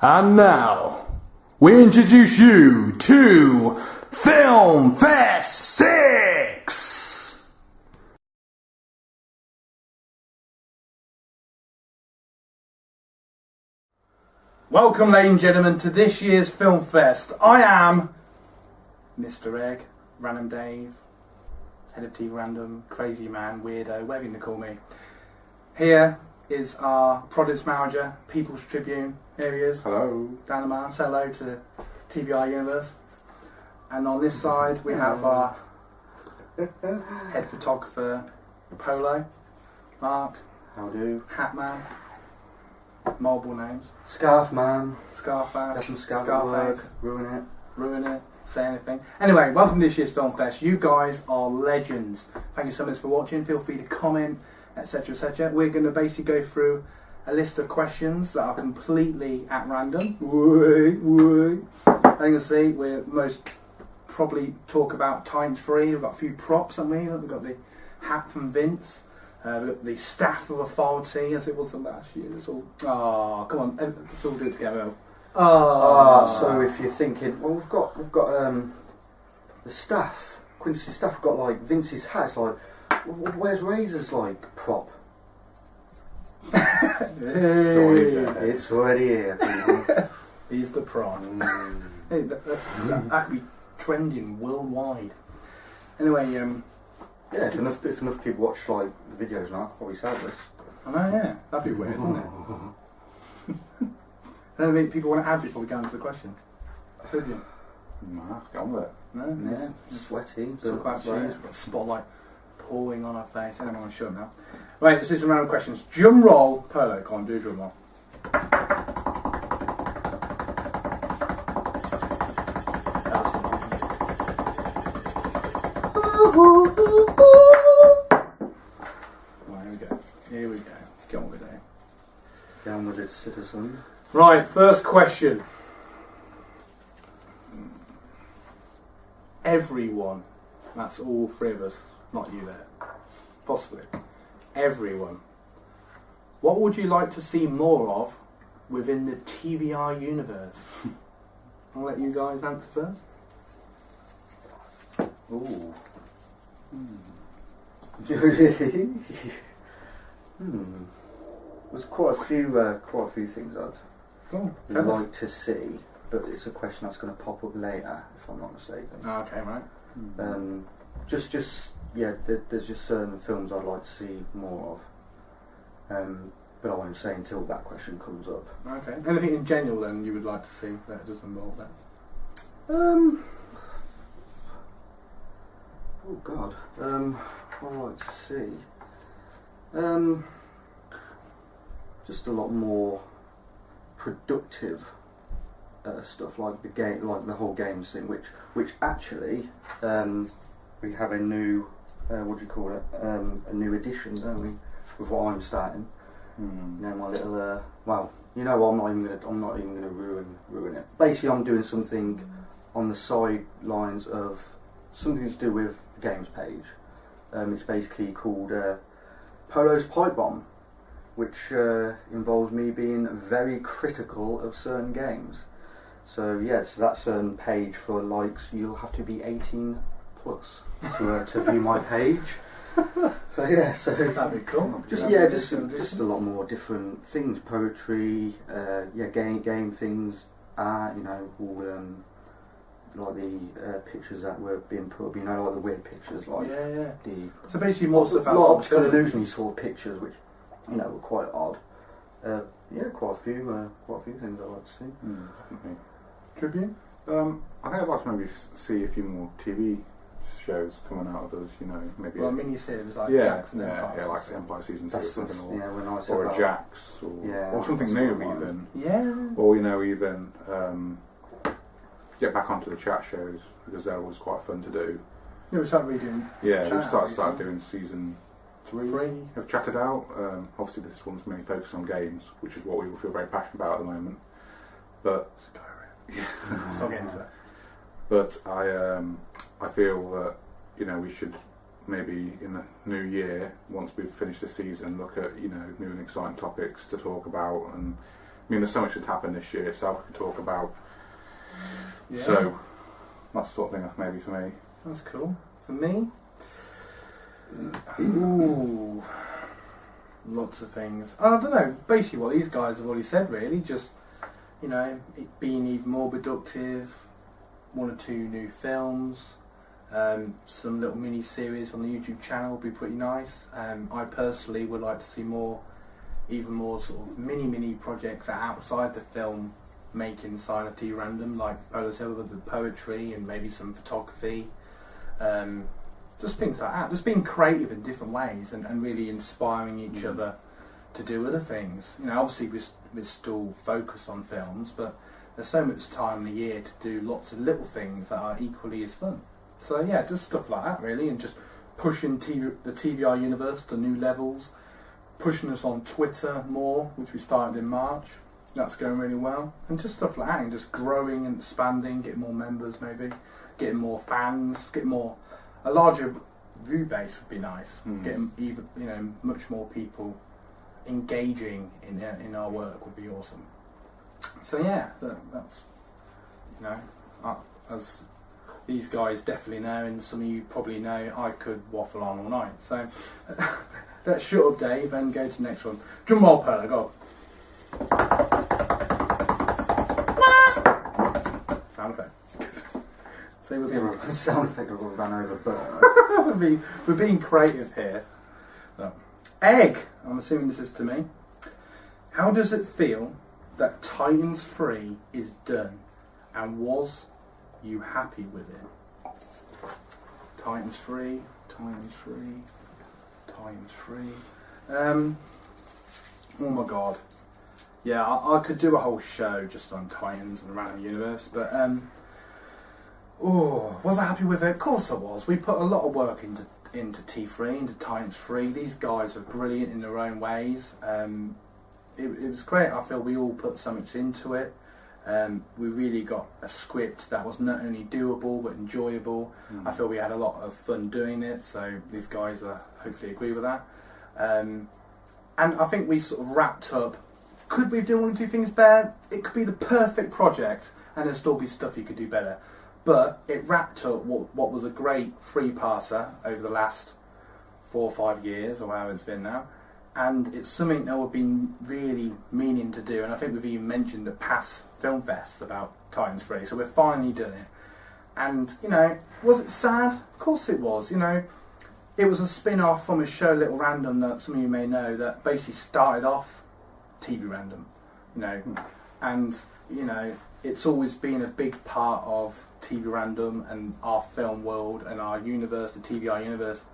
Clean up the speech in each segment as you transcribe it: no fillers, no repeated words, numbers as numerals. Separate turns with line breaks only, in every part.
And now, we introduce you to Filmfest 6! Welcome, ladies and gentlemen, to this year's Filmfest. I am Mr. Egg, Random Dave, Head of TV Random, Crazy Man, Weirdo, whatever you can call me. Here is our Products Manager, People's Tribune. Here he is.
Hello.
Down the man. Say hello to TVR-Universe. And on this side we have our head photographer, Polo, Mark.
How do?
Hat Man. Multiple names.
Scarf Man.
Scarface.
Got some scarf at work. Ruin it.
Say anything. Anyway, welcome to this year's Film Fest. You guys are legends. Thank you so much for watching. Feel free to comment, etc, etc. We're going to basically go through a list of questions that are completely at random. As you can see, we're most probably talk about ×3. We've got a few props, haven't we? We've got the hat from Vince. We've got the staff of authority, as it was the last year. It's all. Oh, come on, let's all do it together.
So if you're thinking, well, we've got the staff, Quincy's staff. We've got like Vince's hat. It's like, where's Razor's like prop? It's already here. People.
He's the prop. Hey, that could be trending worldwide. Anyway,
yeah, if enough people watch like the videos now, probably sell this.
I know, yeah, that'd be weird, wouldn't it? I don't think people want to add before we go into the question. Should you?
No, let's get on with it.
No,
Yeah, sweaty.
Talk about cheese. We've got spotlight pouring on our face. I don't want to show them now. Right, let's do some random questions. Drum roll. Polo, come on, do a drum roll. Right, here we go. Get on with it.
Get on with it, citizen.
Right, first question. Everyone, that's all three of us, not you there, possibly. Everyone. What would you like to see more of within the TVR-Universe? I'll let you guys answer first.
Ooh. There's quite a few things I'd like to see, but it's a question that's going to pop up later, if I'm not mistaken.
Oh, okay, right.
There's just certain films I'd like to see more of, but I won't say until that question comes up.
Okay. Anything in general then you would like to see that does involve that?
Oh God. I'd like to see. Just a lot more productive stuff, like the game, like the whole games thing, which actually we have a new what do you call it? A new edition, don't we? With what I'm starting. You know, my little well, you know, I'm not even gonna ruin it. Basically, I'm doing something on the sidelines of something to do with the games page. It's basically called Polo's Pipe Bomb, which involves me being very critical of certain games. So yeah, so that certain page for likes, you'll have to be 18 plus to view my page. So yeah, so
that'd be cool.
Just a lot more different things, poetry, game things, art, you know, all like the pictures that were being put up, you know, like the weird pictures, like
so basically more stuff
a lot of optical illusion sort of pictures, which, you know, were quite odd. Quite a few things I'd like to see.
Definitely.
Tribune?
I think I'd like to maybe see a few more TV shows coming out of us, you know, maybe.
Well, miniseries like
Jax
and Empire.
like Empire Season 2 or something,
or
a Jax, or something new even.
Yeah.
Or, you know, even get back onto the chat shows, because they're always quite fun to do.
Yeah, we started redoing.
Yeah, we started doing season 3 of Chatted Out. Obviously this one's mainly focused on games, which is what we all feel very passionate about at the moment. But
Let's not get into that.
But I feel that, you know, we should maybe in the new year, once we've finished the season, look at, you know, new and exciting topics to talk about, and I mean, there's so much that's happened this year itself we could talk about.
Yeah.
So that's the sort of thing maybe for me.
That's cool. For me, ooh, lots of things. I don't know. Basically, what these guys have already said, really, just it being even more productive. 1 or 2 new films. Some little mini series on the YouTube channel would be pretty nice. I personally would like to see even more sort of mini projects outside the film making side of T-Random, like Polar Silver with the poetry and maybe some photography. Just things like that. Just being creative in different ways and really inspiring each other to do other things. Obviously we're still focused on films, but there's so much time in the year to do lots of little things that are equally as fun. So yeah, just stuff like that really, and just pushing the TVR-Universe to new levels, pushing us on Twitter more, which we started in March. That's going really well, and just stuff like that, and just growing and expanding, getting more members maybe, getting more fans, a larger view base would be nice. Getting even much more people engaging in our work would be awesome. So yeah, that's as these guys definitely know, and some of you probably know, I could waffle on all night. So let's shut up, Dave, and go to the next one. Drum roll, Perla, go. Sound effect. See,
sound effect of a ran over bird.
we're being creative here. So, Egg. I'm assuming this is to me. How does it feel that Titans 3 is done, and was you happy with it? Titans 3. Oh my god. Yeah, I could do a whole show just on Titans and around the universe, but was I happy with it? Of course I was. We put a lot of work into T3, into Titans 3. These guys are brilliant in their own ways. It was great. I feel we all put so much into it. We really got a script that was not only doable but enjoyable. I feel we had a lot of fun doing it, so these guys hopefully agree with that. And I think we sort of wrapped up. Could we have done 1 or 2 things better? It could be the perfect project, and there'll still be stuff you could do better. But it wrapped up what was a great 3-parter over the last 4 or 5 years, or however it's been now. And it's something that we've been really meaning to do, and I think we've even mentioned at past Filmfest about Titans 3, so we're finally doing it. And, was it sad? Of course it was, It was a spin-off from a show, Little Random, that some of you may know, that basically started off TV Random, and, it's always been a big part of TV Random and our film world and our universe, the TVR-Universe,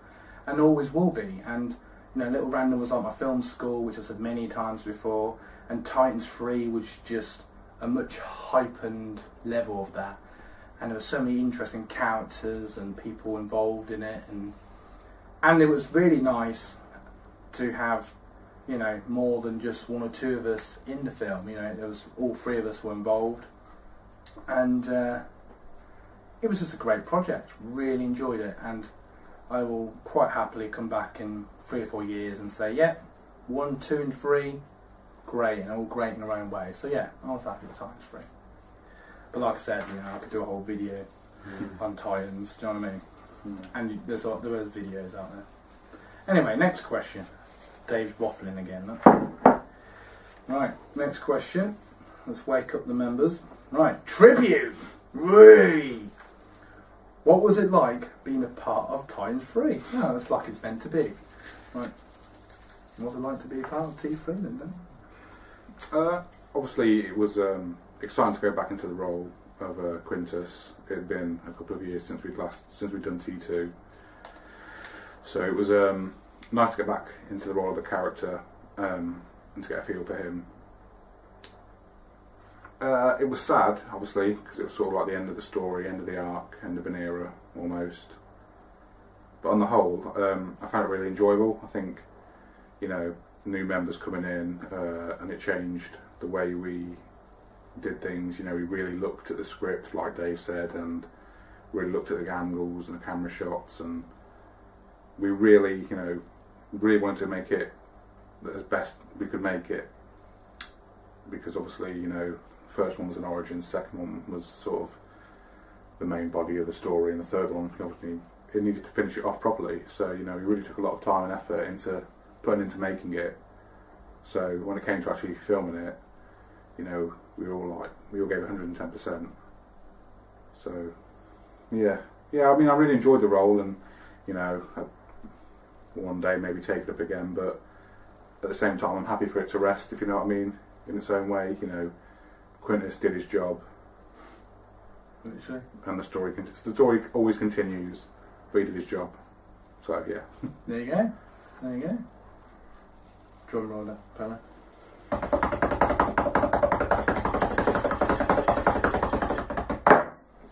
and always will be. And Little Random was like my film school, which I've said many times before, and Titans 3 was just a much heightened level of that. And there were so many interesting characters and people involved in it, and it was really nice to have, more than just 1 or 2 of us in the film. There was all 3 of us were involved, and it was just a great project. Really enjoyed it, and I will quite happily come back in 3 or 4 years and say, yeah, 1, 2 and 3, great, and all great in their own way. So yeah, I was happy with Titans 3. But like I said, I could do a whole video on Titans, do you know what I mean? And there are videos out there. Anyway, next question. Dave's waffling again. Look. Right, next question. Let's wake up the members. Right, tribute! Whee! What was it like being a part of Titans 3? Oh, it's like it's meant to be. Right. What was it like to be a part of T3 then?
Obviously, it was exciting to go back into the role of Quintus. It had been a couple of years since we'd done T2, so it was nice to get back into the role of the character and to get a feel for him. It was sad, obviously, because it was sort of like the end of the story, end of the arc, end of an era almost. But on the whole, I found it really enjoyable. I think, new members coming in, and it changed the way we did things. We really looked at the script, like Dave said, and really looked at the angles and the camera shots, and we really, really wanted to make it as best we could make it. because obviously, you know, first one was an origin, second one was sort of the main body of the story, and the third one, obviously, it needed to finish it off properly. So, you know, we really took a lot of time and effort into putting into making it. So when it came to actually filming it, you know, we all gave 110%. So, yeah. I mean, I really enjoyed the role, and, you know, one day maybe take it up again, but at the same time, I'm happy for it to rest, if you know what I mean, in its own way. You know, Quintus did his job, and the story always continues, but he did his job. So yeah.
There you go. Draw a roller, fella.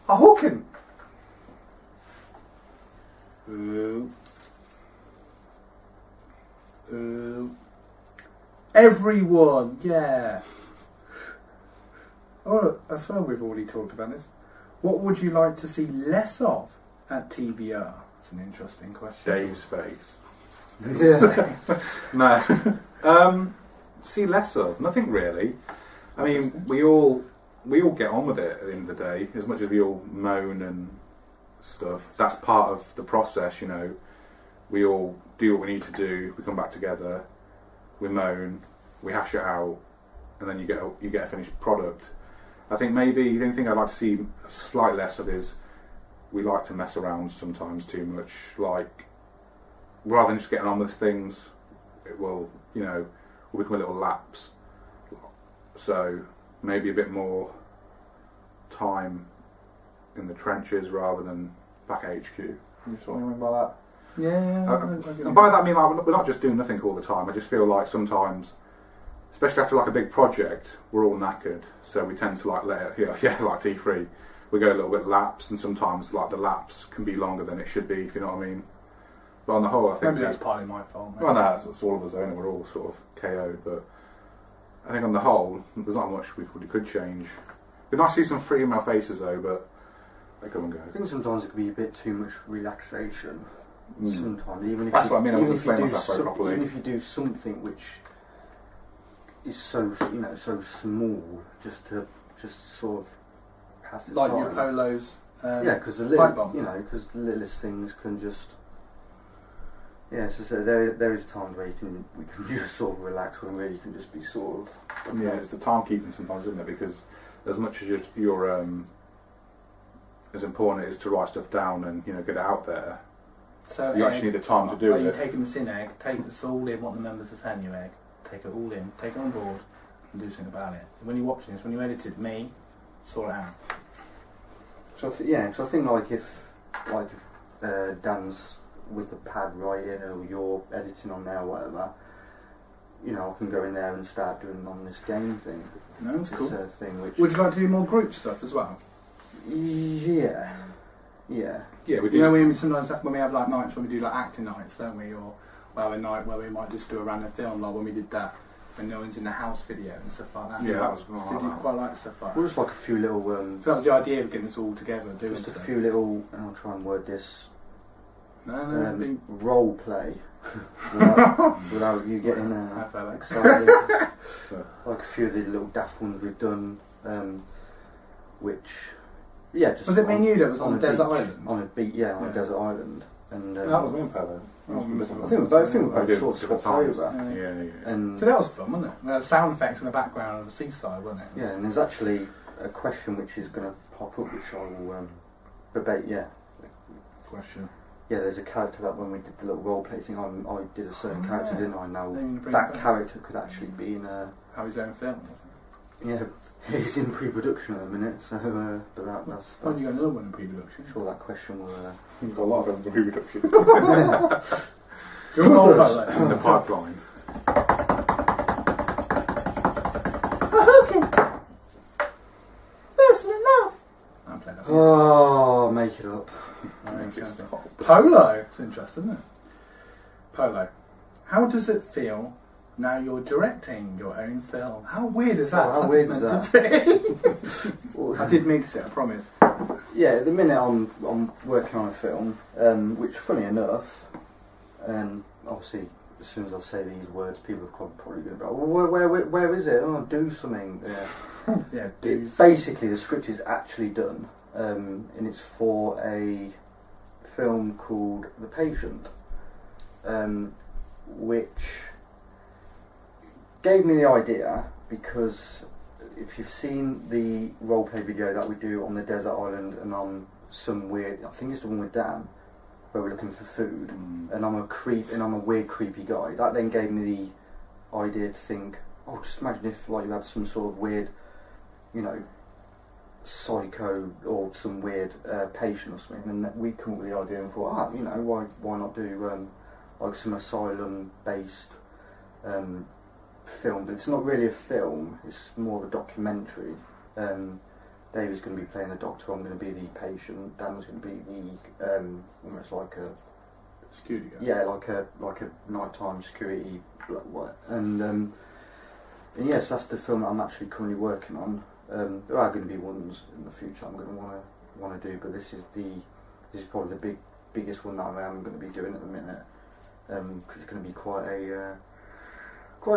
A Hawken. Ooh. Everyone, yeah. Oh, as well, we've already talked about this. What would you like to see less of at TVR? That's an interesting question.
Dave's face.
Yeah.
No. See less of? Nothing really. I mean, we all get on with it at the end of the day. As much as we all moan and stuff, that's part of the process, you know. We all do what we need to do, we come back together, we moan, we hash it out, and then you get a finished product. I think maybe the only thing I'd like to see slightly less of is we like to mess around sometimes too much. Like, rather than just getting on with things, it will, you know, will become a little lapse. So maybe a bit more time in the trenches rather than back at HQ. You see what I mean by that?
Yeah.
And by that I mean, like, we're not just doing nothing all the time. I just feel like sometimes, especially after like a big project, we're all knackered, so we tend to like let it, like T3, we go a little bit lapse, and sometimes like the lapse can be longer than it should be, if you know what I mean. But on the whole, I think
maybe that's partly my fault. Maybe.
Well, no, it's all of us, though, we're all sort of KO'd, but I think on the whole, there's not much we could change. It'd be nice to see some female faces though, but they come and go.
I think sometimes it can be a bit too much relaxation. Sometimes, even if
that's
you,
what I mean. I wasn't explaining myself very properly.
Even if you do something which is so small, just sort of pass the
like
time.
your polos.
Yeah, because the littlest things can just. Yeah, so there is times where we can just sort of relax, where you can just be sort of.
Yeah, it's the timekeeping sometimes, isn't it? Because as much as you're as important it is to write stuff down and get it out there. So you actually need the time to do it.
Are you taking this in, Egg? Take this all in what the members are telling you, Egg. Take it all in, take it on board, and do something about it. When you're watching this, when you edited me, sort it out.
So I think like if Dan's with the pad writing or you're editing on there or whatever, I can go in there and start doing on this game thing.
No, that's cool.
Thing which
would you like to do more group stuff as well?
Yeah, we
do. Sometimes when we have like nights when we do like acting nights, don't we? Or we'll have a night where we might just do a random film, like when we did that when no one's in the house video and stuff like that.
Yeah, that was
Did you quite like stuff like that?
Well, just like a few little.
So that was the idea of getting us all together, doing
just
stuff.
A few little. And I'll try and word this.
No,
role play without you getting excited. Like a few of the little daft ones we've done, which. Yeah, just
was it me and you that was on a desert
beach,
island?
On a beach, on a desert island, and
that was me and Polo.
I think we both sort of swapped over.
Yeah.
And
so that was fun, wasn't it? We had sound effects in the background of the seaside, wasn't it?
Yeah, and there's actually a question which is going to pop up, which I will debate. Yeah.
Question.
Yeah, there's a character that when we did the little roleplay thing, I did a certain character, didn't I? Now
that
that character could actually be in a.
How his own film, wasn't it?
Yeah. He's in pre-production at the minute, so but that's.
Oh, you got another one in pre-production.
I'm sure that question will.
You've got a lot of them in pre-production.
You're all about that.
In the pipeline.
Okay. That's enough. I'm playing that.
Oh, make it up.
Polo. It's interesting, isn't it? Polo. How does it feel? Now you're directing your own film. How weird is that?
How weird is that?
I did mix it, I promise.
Yeah, at the minute I'm working on a film, which, funny enough, obviously as soon as I say these words, people are probably going to be like, well, where is it? Oh, do something. Yeah.
Yeah, do.
Basically, the script is actually done, and it's for a film called The Patient, which gave me the idea because if you've seen the roleplay video that we do on the desert island and on some weird, I think it's the one with Dan, where we're looking for food, and I'm a weird creepy guy. That then gave me the idea to think, oh, just imagine if like you had some sort of weird, you know, psycho or some weird patient or something, and we come up with the idea and thought, you know, why not do like some asylum based film, but it's not really a film, it's more of a documentary. David's going to be playing the doctor, I'm going to be the patient, Dan's going to be the almost like a
security guy.
Yeah, like a nighttime security, and yes, that's the film that I'm actually currently working on. There are going to be ones in the future I'm going to want to do, but this is probably the biggest one that I am going to be doing at the minute, because it's going to be quite a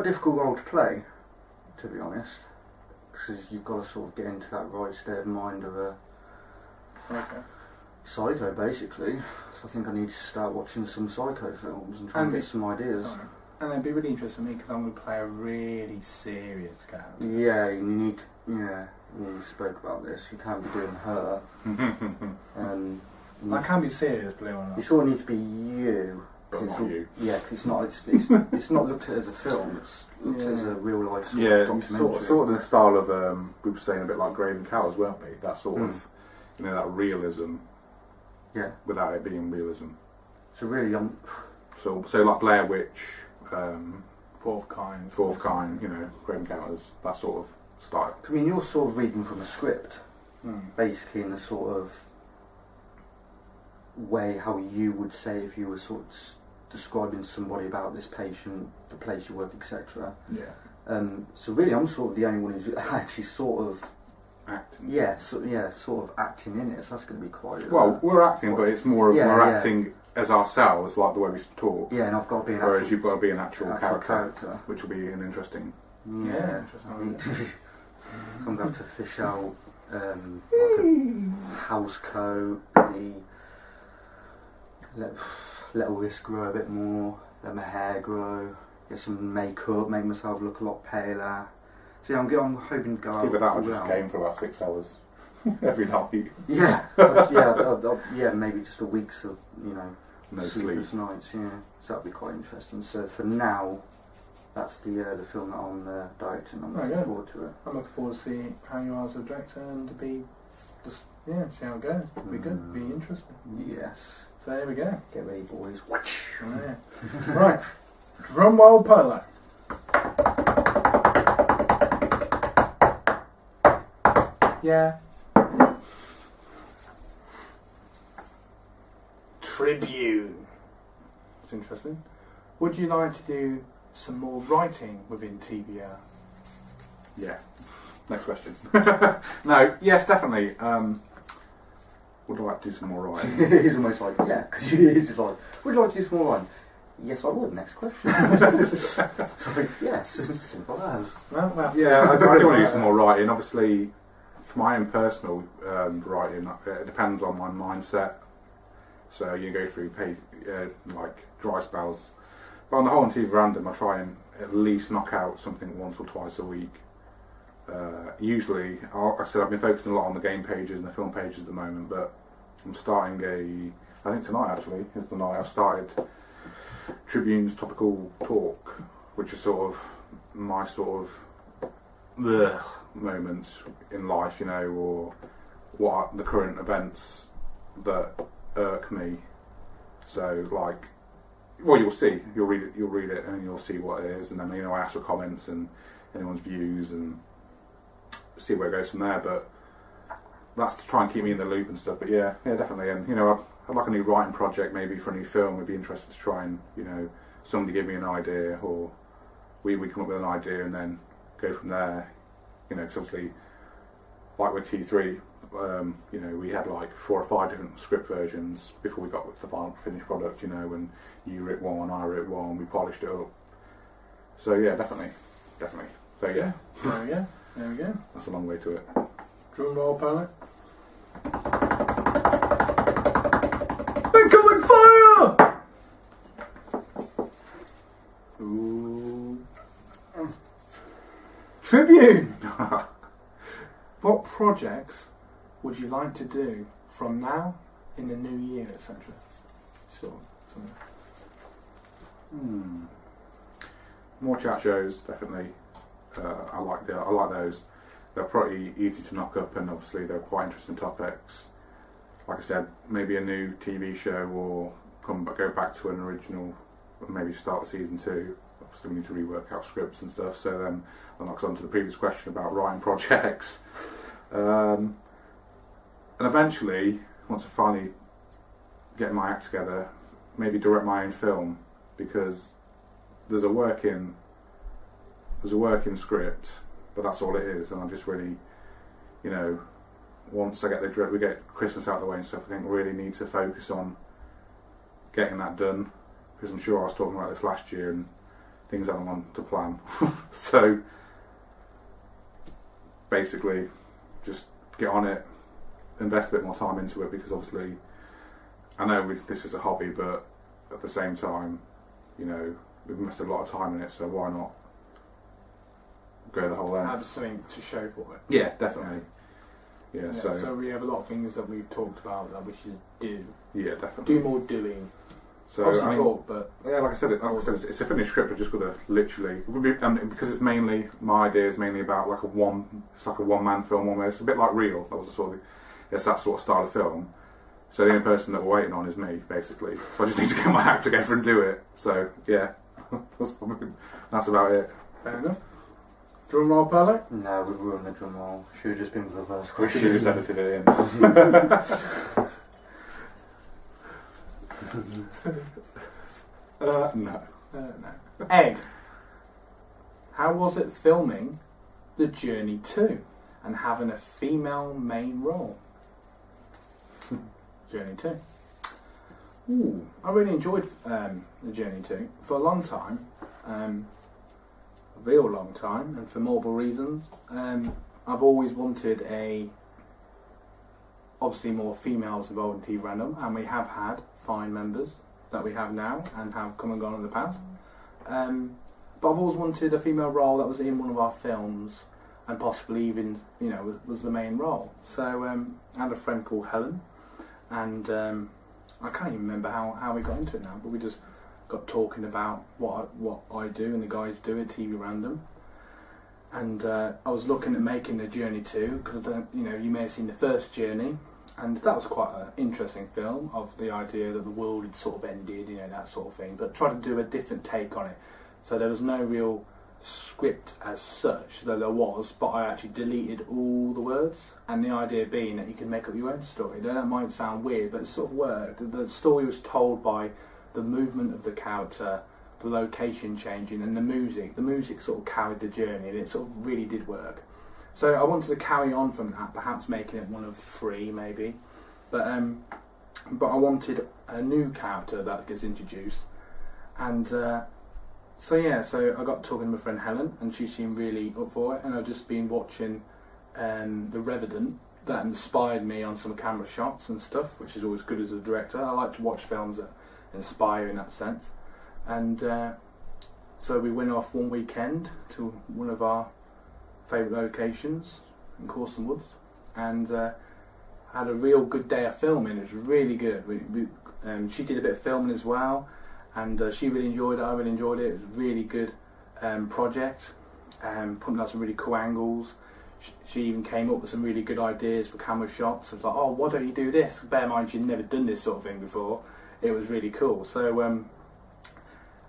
difficult role to play, to be honest, because you've got to sort of get into that right state of mind of a psycho, basically. So I think I need to start watching some psycho films and try and get some ideas.
And it'd be really interesting to me because I'm going to play a really serious character.
Yeah, you need to, we spoke about this, you can't be doing her.
I can be serious, believe it or not.
You sort of need to be you.
But not you.
Yeah, because it's not looked at as a film, it's looked at as a real life sort of documentary.
Sort of the style of, we were saying a bit like Graven Cows, weren't we? That sort of, you know, that realism.
Yeah.
Without it being realism.
So really,
So like Blair Witch,
Fourth Kind,
you know, Graven Cows, that sort of style.
I mean, you're sort of reading from a script, basically in a sort of way how you would say if you were sort of describing somebody about this patient, the place you work, etc.
Yeah.
So really, I'm sort of the only one who's actually sort of
acting.
Yeah, sort of acting in it. So that's going to be quite.
Well, we're acting, but it's more of we're acting as ourselves, like the way we talk.
Yeah, and I've got to be an
whereas
actual,
you've got to be an actual
character,
which will be an interesting.
Yeah, I'm going to have to fish out like a house coat, let all this grow a bit more, let my hair grow, get some makeup, make myself look a lot paler. So yeah, I'm hoping to go out.
Either that or just game for about 6 hours every night.
Yeah, yeah, maybe just a week's of, you know,
no
sleepless
sleep.
nights. Yeah, so that'd be quite interesting. So for now, that's the film that I'm directing. I'm looking forward to it.
I'm looking forward to see how you are as a director and to be just see how it goes. It'll be good. Be interesting.
Yes.
So there we go.
Get ready, boys.
Yeah. Right. Drumroll polo. Yeah. Tribune. It's interesting. Would you like to do some more writing within TVR?
Yeah. Next question. No. Yes, definitely. Would I like to do some more writing?
He's almost like, yeah, because he's like, would you like to do some more writing? Yes, I would. Next question. So, yes, simple as.
Well, yeah, I do want to do some more writing. Obviously, for my own personal writing, it depends on my mindset. So you go through like dry spells. But on the whole, on TV Random, I try and at least knock out something once or twice a week. Usually, I said I've been focusing a lot on the game pages and the film pages at the moment, but I'm starting I think tonight actually is the night I've started Tribune's Topical Talk, which is sort of my sort of moments in life, you know, or what are the current events that irk me. So like, well, you'll read it and you'll see what it is, and then, you know, I ask for comments and anyone's views and see where it goes from there. But that's to try and keep me in the loop and stuff. But yeah, definitely. And, you know, I'd like a new writing project maybe for a new film. We'd be interested to try and, you know, somebody give me an idea, or we come up with an idea and then go from there. You know, because obviously, like with T3, You know, we had like 4 or 5 different script versions before we got to the final finished product. You know, and you wrote one, I wrote one, we polished it up. So yeah, definitely. So yeah.
There we go.
That's a long way to it.
Drum roll, Pallet. Incoming fire! Ooh. Tribune! What projects would you like to do from now in the new year, etc.?
More chat shows, definitely. I like those. They're pretty easy to knock up, and obviously they're quite interesting topics. Like I said, maybe a new TV show, or go back to an original, maybe start the season 2. Obviously we need to rework out scripts and stuff, so then that knocks on to the previous question about writing projects. And eventually, once I finally get my act together, maybe direct my own film, because there's a working script, but that's all it is, and I just really, you know, once I get we get Christmas out of the way and stuff, I think we really need to focus on getting that done, because I'm sure I was talking about this last year and things haven't gone to plan. So basically just get on it, invest a bit more time into it, because obviously I know this is a hobby, but at the same time, you know, we've invested a lot of time in it, so why not go the whole length?
Have something to show for it.
Yeah, definitely. Yeah,
so we have a lot of things that we've talked about that we should do.
Yeah, definitely.
Do more doing.
So
Obviously talk, but
yeah, like I said, it's a finished script. I've just got to literally, because it's mainly, my idea is mainly about like it's like a one-man film almost, a bit like Reel. That was it's that sort of style of film. So the only person that we're waiting on is me, basically. So I just need to get my act together and do it. So yeah, that's about it.
Fair enough. Drum roll, Pele?
No, we've ruined the drum roll. Should have just been for the first
We
question.
should have just edited it in. No.
No. Egg. How was it filming The Journey 2 and having a female main role? Journey 2. Ooh, I really enjoyed The Journey 2 for a long time. A real long time, and for multiple reasons. I've always wanted obviously more females involved in TV Random, and we have had fine members that we have now and have come and gone in the past. But I've always wanted a female role that was in one of our films, and possibly even, you know, was the main role. So I had a friend called Helen, and I can't even remember how we got into it now, but we just got talking about what I do and the guys do at TV Random, and I was looking at making The Journey 2, because you know, you may have seen the first Journey, and that was quite an interesting film, of the idea that the world had sort of ended, you know, that sort of thing, but try to do a different take on it. So there was no real script as such, though there was, but I actually deleted all the words, and the idea being that you can make up your own story. That might sound weird, but it sort of worked. The story was told by the movement of the character, the location changing, and the music. The music sort of carried the journey, and it sort of really did work. So I wanted to carry on from that, perhaps making it one of 3 maybe, but I wanted a new character that gets introduced, and so I got talking to my friend Helen, and she seemed really up for it, and I've just been watching The Revenant. That inspired me on some camera shots and stuff, which is always good as a director. I like to watch films that inspire in that sense, and so we went off one weekend to one of our favourite locations in Corson Woods, and had a real good day of filming. It was really good. She did a bit of filming as well, and she really enjoyed it. I really enjoyed it. It was a really good project, putting out some really cool angles. She even came up with some really good ideas for camera shots. I was like, oh, why don't you do this? Bear in mind, she'd never done this sort of thing before. It was really cool. So, and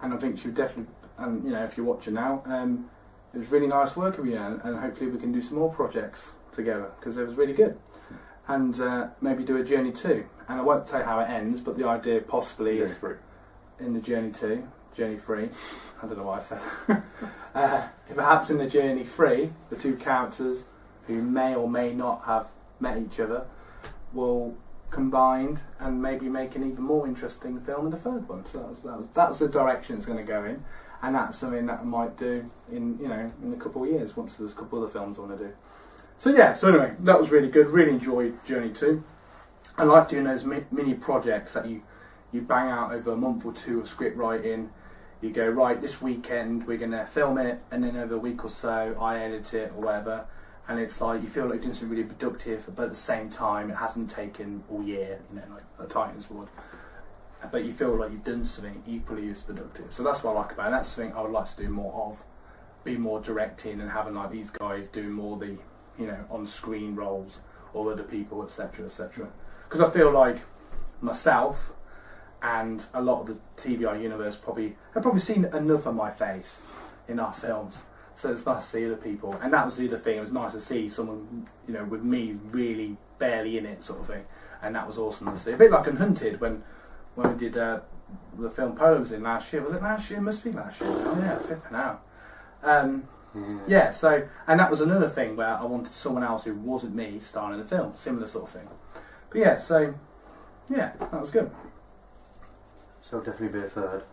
I think she would definitely, you know, if you're watching now, it was really nice working with you, and hopefully we can do some more projects together, because it was really good. And maybe do a Journey 2. And I won't say how it ends, but the idea possibly is in the Journey 2, Journey 3, I don't know why I said perhaps in the Journey 3, the 2 characters who may or may not have met each other will combine and maybe make an even more interesting film in the third one. So that's the direction it's going to go in, and that's something that I might do in a couple of years once there's a couple of other films I want to do. So yeah, so anyway, that was really good. Really enjoyed Journey 2. I like doing those mini projects that you bang out over a month or two of script writing. You go, right, this weekend we're going to film it, and then over a week or so I edit it or whatever, and it's like you feel like you're doing something really productive, but at the same time it hasn't taken all year, like the Titans would. But you feel like you've done something equally as productive. So that's what I like about it. That's something I would like to do more of. Be more directing and having like these guys do more the, on-screen roles or other people, etc., etc. Because I feel like myself and a lot of the TVR-Universe have probably seen enough of my face in our films. So it's nice to see other people. And that was the other thing. It was nice to see someone, with me really barely in it sort of thing. And that was awesome to see. A bit like Unhunted when we did the film Polo was in last year. Was it last year? It must be last year. Oh yeah, flipping out. Yeah, so, and that was another thing where I wanted someone else who wasn't me starring in the film. Similar sort of thing. But yeah, so, yeah, that was good.
So definitely be a third.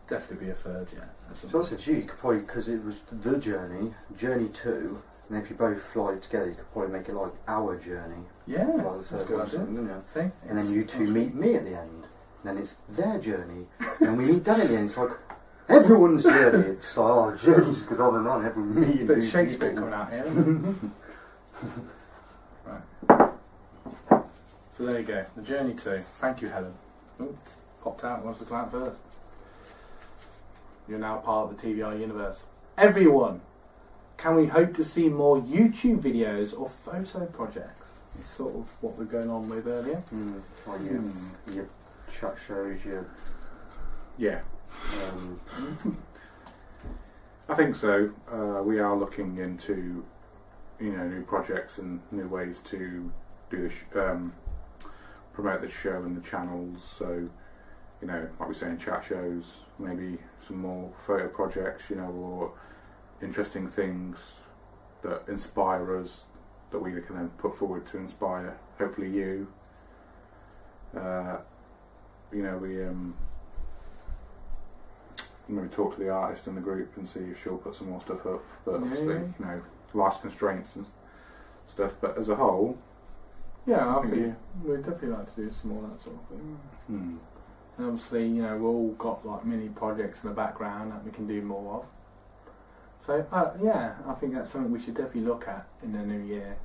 Definitely be a third, yeah.
So I said you could probably, because it was the Journey 2, and if you both fly together, you could probably make it like our journey.
Yeah,
like
that's good idea.
And then you two meet me at the end. And then it's their journey. And we meet Dan at the end. It's like everyone's journey. It's like, oh, journeys goes on and on. Everyone meeting.
Bit of Shakespeare coming out here. Right. So there you go. The Journey 2. Thank you, Helen. Ooh, popped out. Wants to come out first. You're now part of the TVR-Universe. Everyone, can we hope to see more YouTube videos or photo projects? It's sort of what we're going on with earlier.
Your chat shows,
Yeah. I think so. We are looking into, new projects and new ways to do promote the show and the channels. So, like we say in chat shows, maybe some more photo projects, or interesting things that inspire us that we can then put forward to inspire, hopefully you. We maybe talk to the artist in the group and see if she'll put some more stuff up. But obviously, life's constraints and stuff. But as a whole,
yeah, I think we'd definitely like to do some more of that sort of thing. And obviously, we've all got like mini projects in the background that we can do more of. So yeah, I think that's something we should definitely look at in the new year.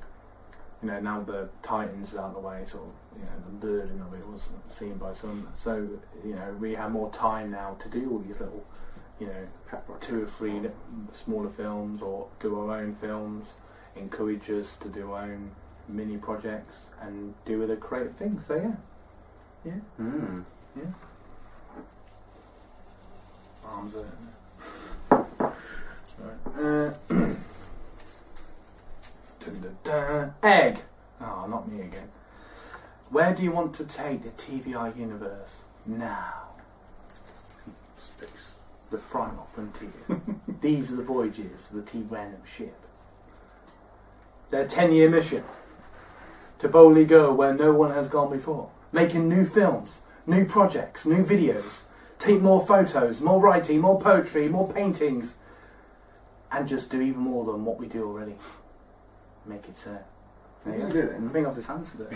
Now the Titans is out of the way, sort of, the burden of it was seen by some. So, we have more time now to do all these little, 2 or 3 smaller films or do our own films, encourage us to do our own mini projects and do other creative things. So yeah. Yeah. Arms are right. Egg! Oh, not me again. Where do you want to take the TVR-Universe now?
space.
The final frontier. These are the voyages of the T-Random ship. Their 10-year mission. To boldly go where no one has gone before. Making new films, new projects, new videos. Take more photos, more writing, more poetry, more paintings. And just do even more than what we do already. Make it so.
What are you doing?
I think I've just answered it.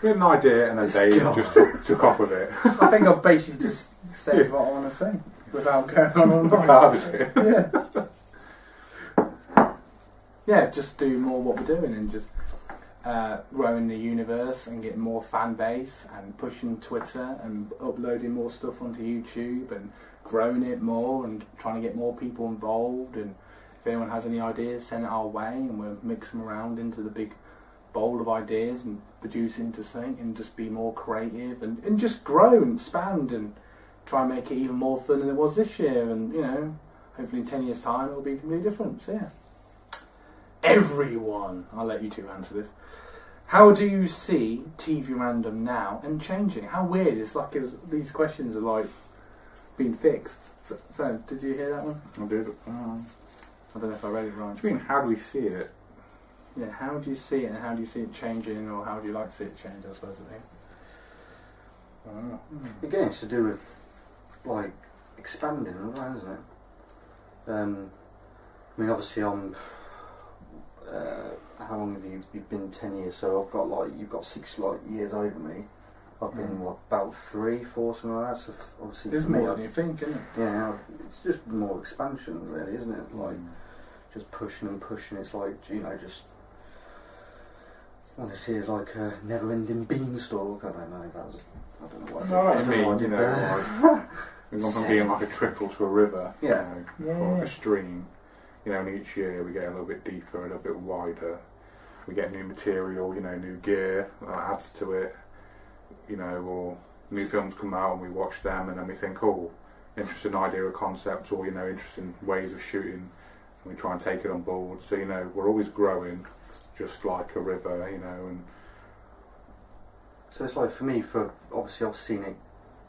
We had an idea and then Dave just took off with it.
I think I've basically just said what I want to say without going on
How hard is it?
Yeah, just do more what we're doing and just growing the universe and getting more fan base and pushing Twitter and uploading more stuff onto YouTube and growing it more and trying to get more people involved. And if anyone has any ideas, send it our way and we'll mix them around into the big bowl of ideas and produce into something and just be more creative and just grow and expand and try and make it even more fun than it was this year. And hopefully in 10 years time it'll be completely different. So yeah. Everyone, I'll let you two answer this. How do you see TV Random now and changing? How weird! It's like these questions are like being fixed. So did you hear that one?
I did.
I don't know if I read it right.
What do you mean? How do we see it
Yeah, how do you see it, and how do you see it changing, or how do you like to see it change, I suppose, I think.
Again, it's to do with, like, expanding, isn't it? I mean, obviously, how long have you've been 10 years? So I've got, like, you've got 6 years over me. I've been about 3, 4, something like that. So obviously,
it's more than you think, isn't it?
Yeah, it's just more expansion, really, isn't it? Like, just pushing and pushing. It's like, just. I want to see it like a never-ending beanstalk. I don't know. I don't know what.
Like we've gone from being like a trickle to a river, or like a stream. And each year we get a little bit deeper, a little bit wider. We get new material, new gear that adds to it, or new films come out and we watch them and then we think, oh, interesting idea or concept, or interesting ways of shooting, and we try and take it on board. So we're always growing. Just like a river, and
so it's like for me. Obviously, I've seen it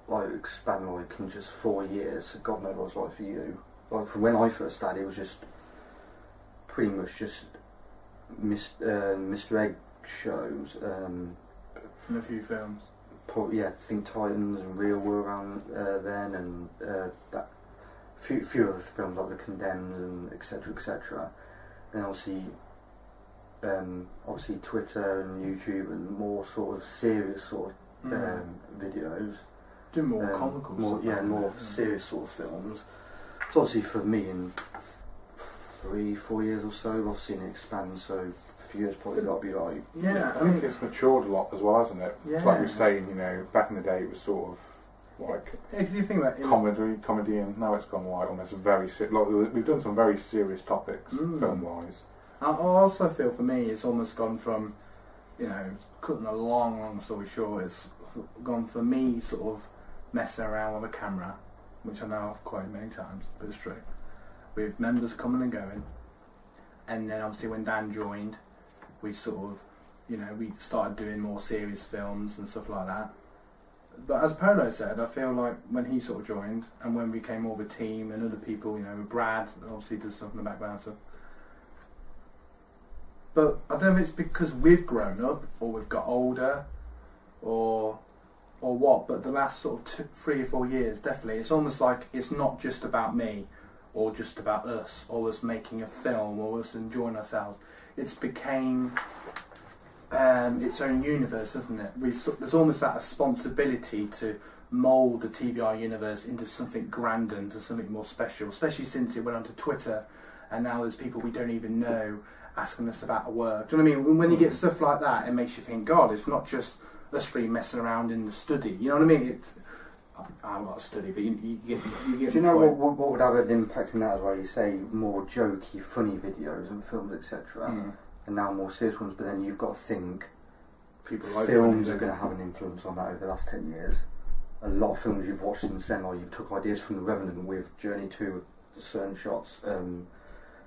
like expand like in just 4 years. So God knows what it's like for you. Like from when I first started, it was just pretty much just Mr. Egg shows.
And a few films.
I think Titans and Real were around then, and that few other films like The Condemned and etc. And obviously Twitter and YouTube and more sort of serious videos.
Do more comical stuff.
More serious sort of films. So obviously for me in 3, 4 years or so, I've seen it expand, so a few years probably got to be like...
Yeah, I think it's matured a lot as well, hasn't it?
Yeah.
It's like we were saying, back in the day it was sort of like
if you think about it,
comedy, and now it's gone like almost very... we've done some very serious topics, film-wise.
I also feel for me it's almost gone from, cutting a long story short, it's gone for me sort of messing around with a camera, which I know I've quoted many times, but it's true, with members coming and going, and then obviously when Dan joined, we sort of, we started doing more serious films and stuff like that. But as Polo said, I feel like when he sort of joined, and when we came more of a team, and other people, with Brad, obviously does stuff in the background, so. But I don't know if it's because we've grown up, or we've got older, or what, but the last sort of 3 or 4 years, definitely, it's almost like it's not just about me, or just about us, or us making a film, or us enjoying ourselves. It's became its own universe, isn't it? There's almost that responsibility to mould the TVR-Universe into something grander, into something more special, especially since it went onto Twitter, and now there's people we don't even know asking us about our work. Do you know what I mean? When you get stuff like that, it makes you think, God, it's not just us three messing around in the study. You know what I mean? I haven't got a study, but you get
Do you know what would have an impact in that as well? You say more jokey, funny videos and films, etc. And now more serious ones, but then you've got to think
people like
films are going to have an influence on that over the last 10 years. A lot of films you've watched since then, like you've took ideas from The Revenant with Journey to certain shots,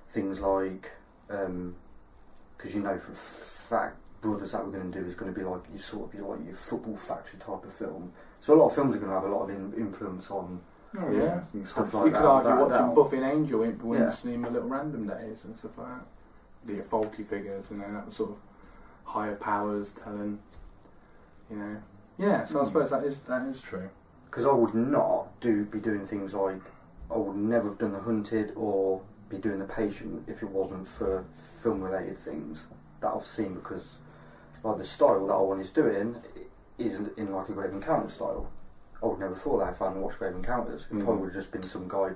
things like... because for a fact Brothers that we're going to do is going to be like your football factory type of film. So a lot of films are going to have a lot of influence on stuff like that.
You could argue watching Buffy and Angel influenced me in my little random days and stuff like that. The faulty figures, that was sort of higher powers telling, Yeah, so I suppose that is true.
Because I would not be doing things like, I would never have done The Hunted or be doing The Patient if it wasn't for film related things that I've seen, because like the style that I one is doing is in like a Grave Encounter style. I would never thought that if I hadn't watched Grave Encounters. It probably would have just been some guy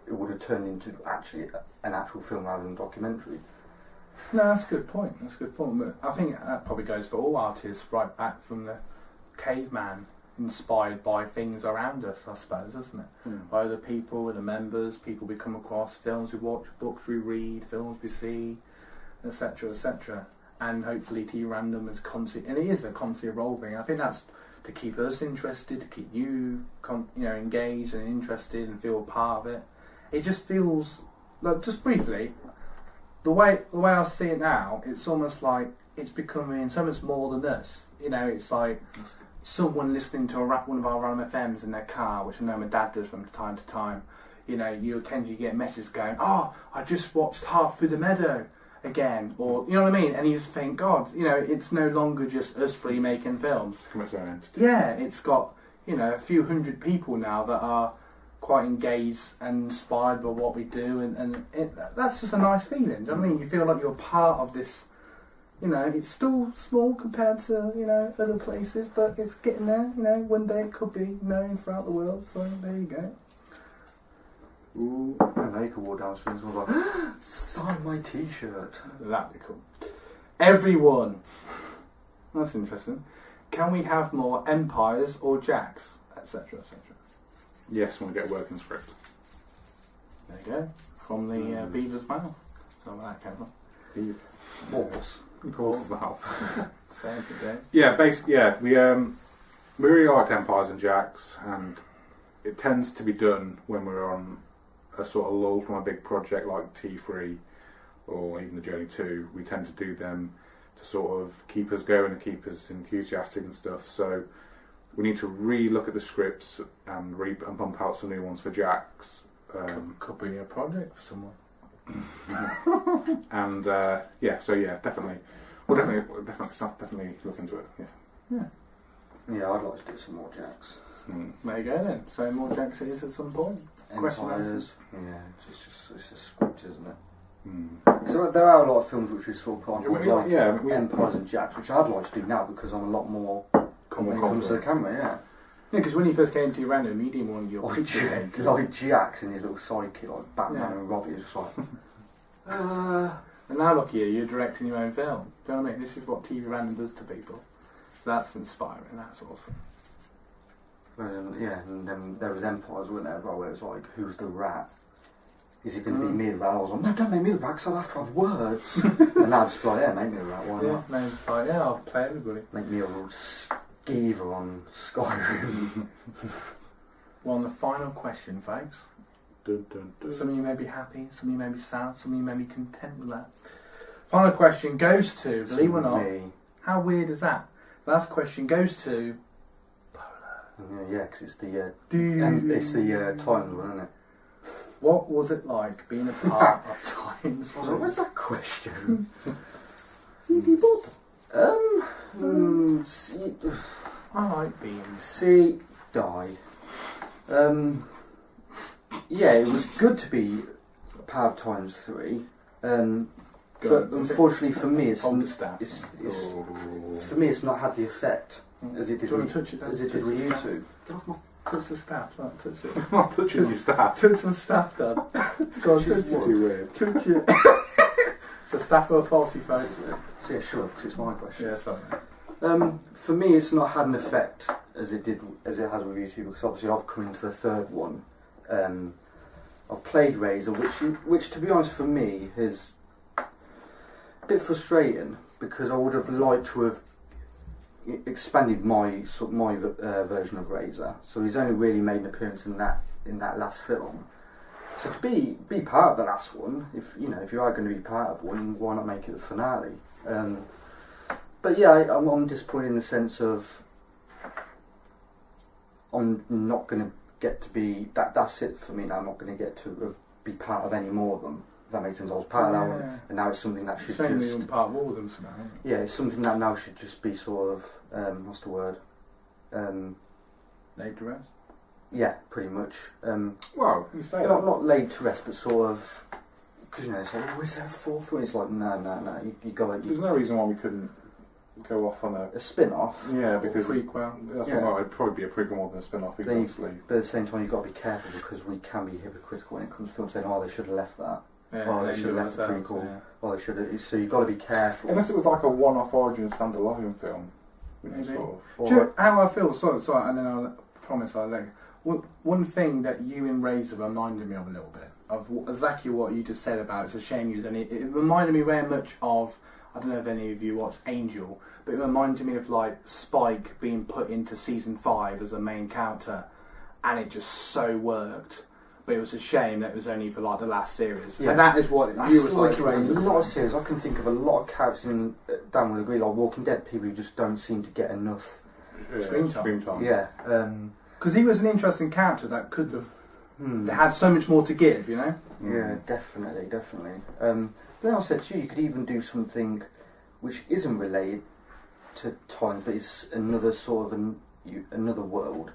it would have turned into actually an actual film rather than a documentary.
No, that's a good point. But I think that probably goes for all artists, right back from the caveman, inspired by things around us, I suppose, isn't it? By the people, the members, people we come across, films we watch, books we read, films we see, etc., etc. And hopefully T-Random is constantly, and it is a constantly evolving. I think that's to keep us interested, to keep you, engaged and interested and feel a part of it. It just feels like, just briefly, the way I see it now, it's almost like it's becoming so much more than us. It's like someone listening to one of our random FMs in their car, which I know my dad does from time to time. You occasionally get messages going, "Oh, I just watched Half Through the Meadow," again, or you know what I mean? And you just think, God, you know, it's no longer just us three making films.
It's become its own entity.
Yeah, it's got, you know, a few hundred people now that are quite engaged and inspired by what we do, and that's just a nice feeling. Do you know what I mean? You feel like you're part of this. You know, it's still small compared to, you know, other places, but it's getting there. You know, one day it could be known throughout the world. So there you go.
Ooh, and they could walk down the streets and was like, sign my T-shirt.
That'd be cool. Everyone. That's interesting. Can we have more Empires or Jacks, etc., etc.?
Yes, when we get a working script.
There you go. From the beaver's mouth. So where that came from.
Horse.
Horse's mouth.
Same for Dave.
Yeah, basically, yeah. We really liked Empires and Jacks, and it tends to be done when we're on a sort of lull from a big project like T3 or even the Journey 2. We tend to do them to sort of keep us going and keep us enthusiastic and stuff. So we need to re-look at the scripts and bump out some new ones for Jacks.
Could be a project for someone.
And yeah, so yeah, definitely. We'll definitely look into it. Yeah.
Yeah, I'd like to do some more Jacks.
There you go then. So more Jacks it is at some point.
Empires. Yeah, it's just script, isn't it? So there are a lot of films which we sort of put on like Empires and Jacks, which I'd like to do now because I'm a lot more when it comes to the camera. Yeah.
Yeah, because when you first came to Random, you didn't want your picture taken.
Like Jacks and his little sidekick, like Batman and Robbie, it's just like.
And now look here, you're directing your own film. Do you know what I mean? This is what TV Random does to people. So that's inspiring. That's awesome.
Yeah, and then there was Empires, weren't there, where it was like, who's the rat? Is it going to be me the rat? I was like, no, don't make me the rat, because I'll have to have words. And now it's like, yeah, make me the rat, why not?
Yeah, it's like, yeah, I'll play everybody.
Make me a real skeever on Skyrim.
Well, on the final question, folks.
Dun, dun, dun.
Some of you may be happy, some of you may be sad, some of you may be content with that. Final question goes to, believe it or not, how weird is that? Last question goes to
yeah, because it's the Times one, isn't it?
What was it like being a part of Times?
So where's that question?
I like beans.
See, die. Yeah, it was good to be a part of Times 3. But unfortunately for me, it's not had the effect as it did with YouTube. Get off my...
Touch the staff, don't touch it.
I'm not touching your staff.
Touch my staff, Dad. Go on, touch it.
Too weird.
Touch it. It's a staff or 40, folks.
So yeah, sure, because it's my question.
Yeah, sorry.
For me, it's not had an effect as it has with YouTube, because obviously I've come into the third one. I've played Razor, which to be honest for me is a bit frustrating, because I would have liked to have expanded my version of Razor. So he's only really made an appearance in that last film. So to be part of the last one, if you are going to be part of one, why not make it the finale? But yeah, I'm disappointed in the sense of I'm not going to get to be that's it for me now. I'm not going to get to be part of any more of them. If that makes sense. I was part of that one, and now it's something that should just
part of all of them somehow.
Yeah, it's something that now should just be sort of what's the word?
Laid to rest.
Yeah, pretty much.
Well, you say
not laid to rest, but sort of because it's like, oh, is there a fourth one? It's like no. You got to.
There's no reason why we couldn't go off on a
spin-off.
Yeah, because
prequel.
That's what it'd probably be a prequel more than a spin-off.
But at the same time, you've got to be careful, because we can be hypocritical when it comes to films saying, "Oh, they should have left that."
Yeah,
they should have left the prequel. Yeah. Or they should have. So you've got to be careful.
Unless it was like a one-off origin standalone film.
Maybe.
Sort of.
Do you know how I feel? Sorry, and then I'll promise I'll let you. One thing that you and Razor reminded me of a little bit of exactly what you just said about it's a shame you didn't. It reminded me very much of, I don't know if any of you watched Angel, but it reminded me of like Spike being put into season 5 as a main character, and it just so worked. But it was a shame that it was only for like the last series, and that is what you was like.
A lot of series, I can think of a lot of characters in Dan will agree, like Walking Dead, people who just don't seem to get enough
screen time.
Yeah,
because he was an interesting character that could have. They had so much more to give, you know.
Yeah, definitely. But then I said to you, you could even do something which isn't related to time, but it's another sort of another world.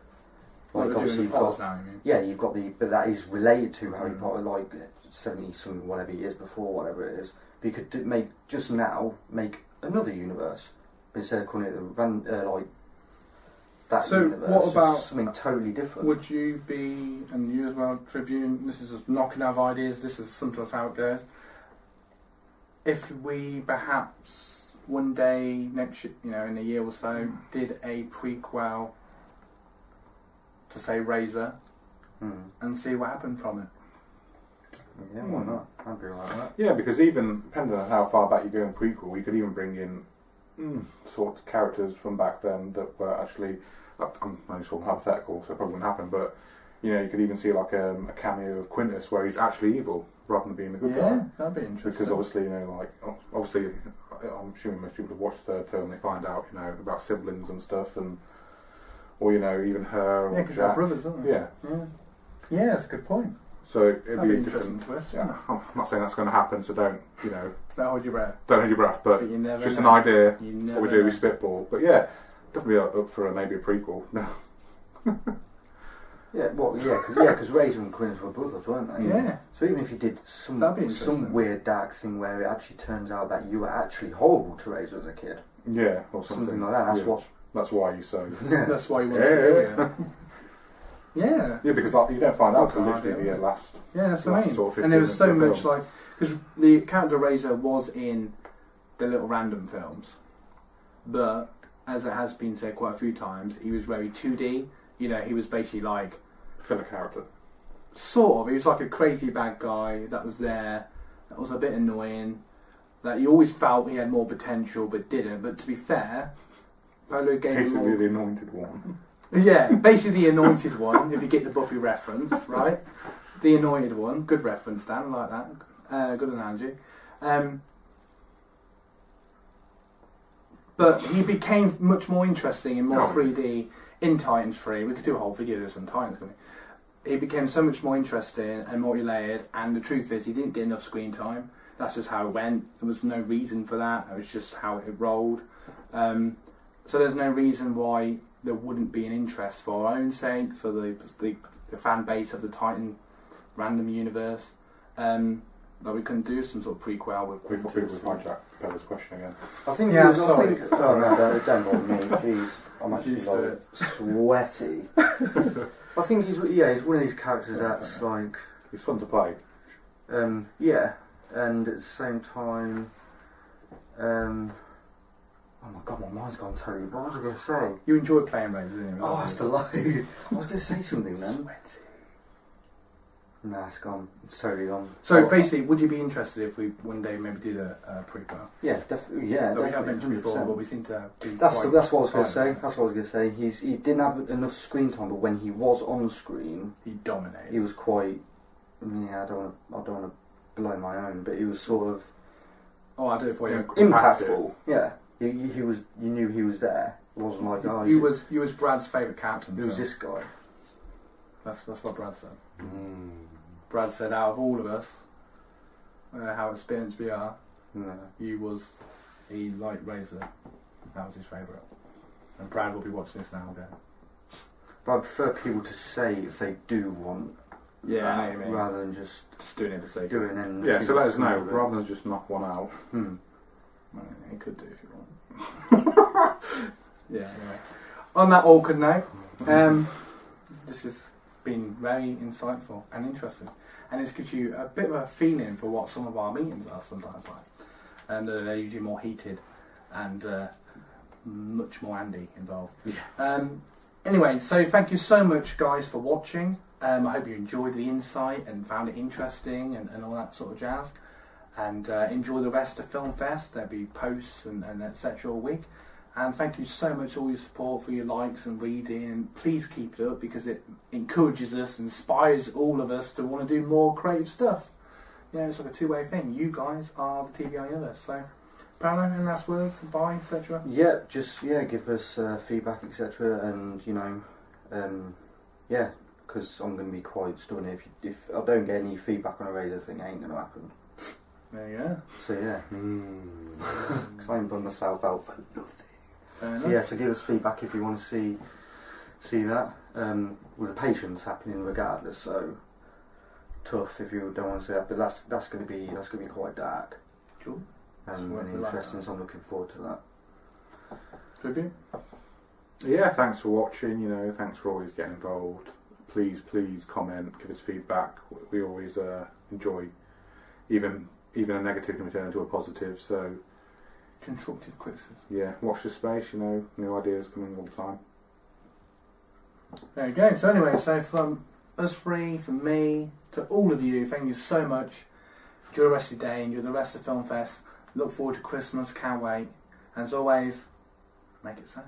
Like obviously you've got,
now, you mean?
yeah, you've got but that is related to Harry Potter, like 70 something, whatever years before, whatever it is. But you could make another universe, but instead of calling it like that
So
universe.
what about
something totally different?
Would you be, and you as well, Tribune? This is just knocking out ideas. This is sometimes how it goes. If we perhaps one day in a year or so, did a prequel to say Razor, and see what happened from it.
Yeah, why not? I'd be like that.
Yeah, because even depending on how far back you go in prequel, you could even bring in sort of characters from back then that were actually. I'm only sort of hypothetical, so it probably wouldn't happen. But you could even see like a cameo of Quintus where he's actually evil rather than being the good guy.
Yeah, that'd be interesting.
Because obviously, I'm assuming most people have watched the third film. They find out, about siblings and stuff, or even her.
Yeah, because they're brothers, aren't they?
Yeah.
Yeah, that's a good point.
So it'd
That'd
be
be
a
interesting
different
twist.
Yeah, I'm not saying that's going to happen, so don't
hold your breath.
don't hold your breath. But
you never
it's just
know.
an idea.
You
That's
never
what we do.
know.
We spitball. But yeah, definitely up for maybe a prequel.
Yeah, because Razor and Quintus were brothers, weren't they?
Yeah.
So even if you did
That'd be interesting.
some weird dark thing where it actually turns out that you were actually horrible to Razor as a kid,
Yeah, or something
like that.
That's why you so.
That's why you want to do it. Yeah.
Yeah, because you don't find out until literally the last.
Yeah, that's what I mean.
Sort of
And there was so
15
much
film.
because the character Razor was in the little random films, but as it has been said quite a few times, he was very 2D. He was basically like
Filler character.
sort of. He was like a crazy bad guy that was there, that was a bit annoying. That you always felt he had more potential, but didn't. But to be fair, Polo gave him
Basically,
more.
the anointed one.
Yeah, basically the anointed one, if you get the Buffy reference, right? The anointed one. Good reference, Dan, I like that. Good analogy. But he became much more interesting and more 3D in Titans 3. We could do a whole video of this on Titans, couldn't we? He became so much more interesting and multi-layered, and the truth is he didn't get enough screen time. That's just how it went. There was no reason for that. It was just how it rolled. So there's no reason why there wouldn't be an interest for our own sake, for the fan base of the Titan random universe, that we couldn't do some sort of prequel with
We've hijacked Pella's question again.
I think.
Yeah, sorry.
Oh no, don't bother me. Jeez, I'm actually
Used to
like
it.
sweaty. I think he's one of these characters that's like.
It's fun to play.
Yeah, and at the same time, oh my god, my mind's gone totally. What was I going to say?
You enjoy playing Razor, didn't you?
Oh, that's the lie. I was going to say something then.
Sweaty.
Nah, it's gone. It's totally gone.
So basically, would you be interested if we one day maybe did a prequel?
Yeah, definitely. Yeah,
That we have
definitely.
mentioned before,
100%.
but we seem to be
That's what I was going to say.
silent.
That's what I was going to say. He didn't have enough screen time, but when he was on screen,
He dominated.
he was quite. Yeah, I don't want to blow my own, but he was sort of
Oh, I do it for you.
impactful. Yeah, he was. You knew he was there. It wasn't like
You was Brad's favourite character.
Who's this guy?
That's what Brad said. Brad said, out of all of us, how experienced we are, he liked Razor. That was his favourite. And Brad will be watching this now again.
But I prefer people to say if they do want
Yeah, I know what you mean.
rather than just
doing it for sake.
doing it.
Yeah, so let us know, rather than just knock one out.
Well, he could do if you want. Yeah, anyway. On that awkward note, this has been very insightful and interesting. And this gives you a bit of a feeling for what some of our meetings are sometimes like. And they're usually more heated and much more Andy involved.
Yeah.
Anyway, so thank you so much, guys, for watching. I hope you enjoyed the insight and found it interesting and all that sort of jazz. And enjoy the rest of Filmfest. There'll be posts and etc. all week. And thank you so much for all your support, for your likes and reading. And please keep it up because it encourages us, inspires all of us to want to do more creative stuff. You know, it's like a two-way thing. You guys are the TVR-Universe. So, Paolo, any last words? Bye, etc.
Yeah, just give us feedback, etc. And because I'm going to be quite stubborn. If I don't get any feedback on a Razor thing, it ain't going to happen.
There you go.
So yeah, because I ain't putting myself out for nothing.
Fair enough.
So yeah, so give us feedback if you want to see that. With the patience happening regardless. So tough if you don't want to see that, but that's going to be quite dark.
Cool.
And interesting. So I'm looking forward to that.
Tribute?
Yeah, thanks for watching. You know, thanks for always getting involved. Please comment, give us feedback. We always enjoy, even a negative can be turned into a positive. So
Constructive criticism.
yeah, watch the space. You know, new ideas coming all the time.
There you go. So anyway, so from us three, from me, to all of you, thank you so much. Enjoy the rest of your day, enjoy the rest of Filmfest. Look forward to Christmas, can't wait. And as always, make it so.